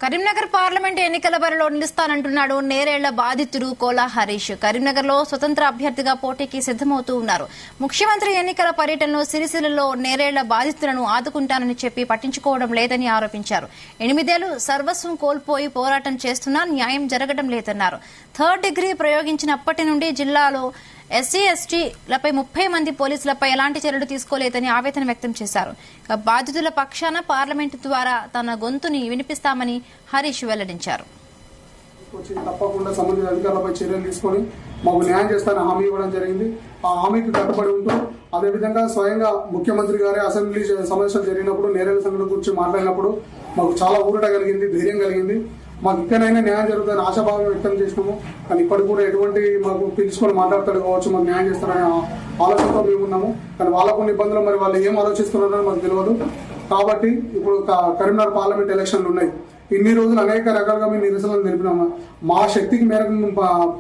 Karimnagar parliament ఎన్నికల బరిలో నిలుస్తానంటున్నాడు నేరేళ్ల బాధితుడు కోలా హరీష్. కరీంనగర్ లో స్వతంత్ర అభ్యర్థిగా పోటీకి సిద్దమవుతూ ఉన్నారు. ముఖ్యమంత్రి ఎన్నికల పర్యటనలో సిరిసిల్లలో నేరేళ్ల బాధితులను ఆదుకుంటానని చెప్పి పట్టించుకోవడం లేదని ఆరోపించారు. 8 ఏళ్లు సర్వస్వం కోల్పోయి పోరాటం చేస్తున్నా న్యాయం జరగడం లేదన్నారు. థర్డ్ డిగ్రీ ప్రయోగించినప్పటి నుండి జిల్లాలో ఎస్సీ ఎస్టీలపై 30 మంది పోలీసులపై ఎలాంటి చర్యలు తీసుకోలేదని ఆవేదన వ్యక్తం చేశారు. బాధితుల పక్షాన పార్లమెంటు ద్వారా తన గొంతుని వినిపిస్తామని హరీష్ వెల్లడించారు. తప్పకుండా సంబంధిత అధికారులపై చర్యలు తీసుకుని మాకు న్యాయం చేస్తానని హామీ ఇవ్వడం జరిగింది. ఆ హామీకి కట్టుబడి ఉంటూ అదేవిధంగా స్వయంగా ముఖ్యమంత్రి గారే అసెంబ్లీ సమావేశాలు జరిగినప్పుడు నేరేళ్ల సంఘటన గురించి మాట్లాడినప్పుడు మాకు చాలా ఊరట కలిగింది, ధైర్యం కలిగింది. మాకు ఇక్కడైనా న్యాయం జరుగుతుందని ఆశాభావం వ్యక్తం చేసినాము. కానీ ఇప్పటికి కూడా ఎటువంటి మాకు పిలుచుకొని మాట్లాడతాడు కావచ్చు, మాకు న్యాయం చేస్తారనే ఆలోచనతో మేము ఉన్నాము. కానీ వాళ్ళకున్న ఇబ్బందులు మరి వాళ్ళు ఏం ఆలోచిస్తున్నారో మాకు తెలియదు. కాబట్టి ఇప్పుడు కరీంనగర్ పార్లమెంట్ ఎలక్షన్లు ఉన్నాయి. ఇన్ని రోజులు అనేక రకాలుగా మేము నిరసనలు తెలిపినాము. మా శక్తికి మేరకు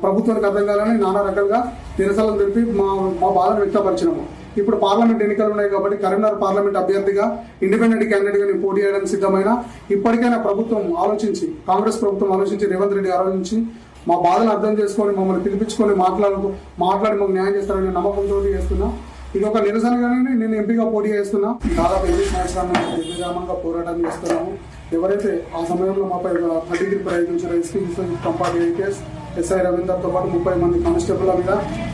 ప్రభుత్వానికి అర్థం కాలని నానా రకాలుగా నిరసనలు తెలిపి మా బాధను వ్యక్తపరిచినాము. ఇప్పుడు పార్లమెంట్ ఎన్నికలు ఉన్నాయి కాబట్టి కరీంనగర్ పార్లమెంట్ అభ్యర్థిగా ఇండిపెండెంట్ క్యాండిడేట్ గా నేను పోటీ చేయడానికి సిద్ధమైన ఇప్పటికైనా ప్రభుత్వం ఆలోచించి, కాంగ్రెస్ ప్రభుత్వం ఆలోచించి, రేవంత్ రెడ్డి ఆలోచించి మా బాధను అర్థం చేసుకొని మమ్మల్ని పిలిపించుకొని మాట్లాడి మాకు న్యాయం చేస్తారనే నమ్మకంతో చేస్తున్నా. ఇది ఒక నిరసనగానే నేను ఎంపీగా పోటీ చేస్తున్నా. దాదాపు 8 సంవత్సరాల నుంచి నిర్విరామంగా పోరాటం చేస్తున్నాము. ఎవరైతే ఆ సమయంలో మాపై 30 డిగ్రీ ప్రయోగించిన ఎస్పీ కంపార్టీ ఐపీఎస్ ఎస్ఐ రవీందర్తో పాటు 30 మంది కానిస్టేబుల్ మీద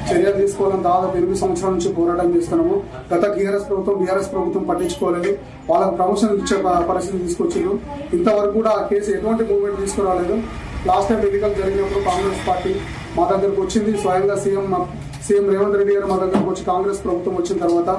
చర్యలు తీసుకోవాలని దాదాపు 8 సంవత్సరాల నుంచి పోరాటం చేస్తున్నాము. గత బీఆర్ఎస్ ప్రభుత్వం పట్టించుకోలేదు. వాళ్ళకు ప్రమోషన్ ఇచ్చే పరిస్థితి తీసుకొచ్చిండ్రు. ఇంతవరకు కూడా ఆ కేసు ఎటువంటి మూవ్మెంట్ తీసుకురాలేదు. లాస్ట్ టైం ఎన్నికలు జరిగినప్పుడు కాంగ్రెస్ పార్టీ మా దగ్గరకు వచ్చింది. స్వయంగా సీఎం రేవంత్ రెడ్డి గారు మా దగ్గరకు వచ్చి కాంగ్రెస్ ప్రభుత్వం వచ్చిన తర్వాత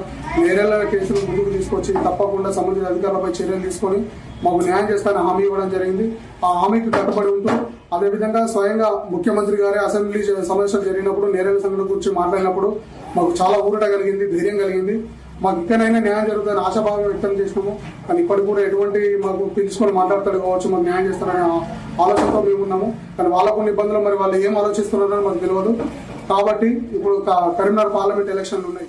నేరేళ్ల కేసును ముందుకు తీసుకొచ్చి తప్పకుండా సంబంధిత అధికారులపై చర్యలు తీసుకొని మాకు న్యాయం చేస్తానని హామీ ఇవ్వడం జరిగింది. ఆ హామీకి కట్టుబడి ఉంటూ అదేవిధంగా స్వయంగా ముఖ్యమంత్రి గారే అసెంబ్లీ సమావేశాలు జరిగినప్పుడు నేరేళ్ల సంఘటన గురించి మాట్లాడినప్పుడు మాకు చాలా ఊరట కలిగింది, ధైర్యం కలిగింది. మాకు ఇక్కడైనా న్యాయం జరుగుతుందని ఆశాభావం వ్యక్తం చేసినాము. కానీ ఇప్పటికి కూడా ఎటువంటి మాకు పిలుచుకొని మాట్లాడతాడు కావచ్చు, మాకు న్యాయం చేస్తారనే ఆలోచనతో మేము ఉన్నాము. కానీ వాళ్ళకున్న ఇబ్బందులు మరి వాళ్ళు ఏం ఆలోచిస్తున్నారో మాకు తెలియదు. కాబట్టి ఇప్పుడు కరీంనగర్ పార్లమెంట్ ఎలక్షన్లు ఉన్నాయి.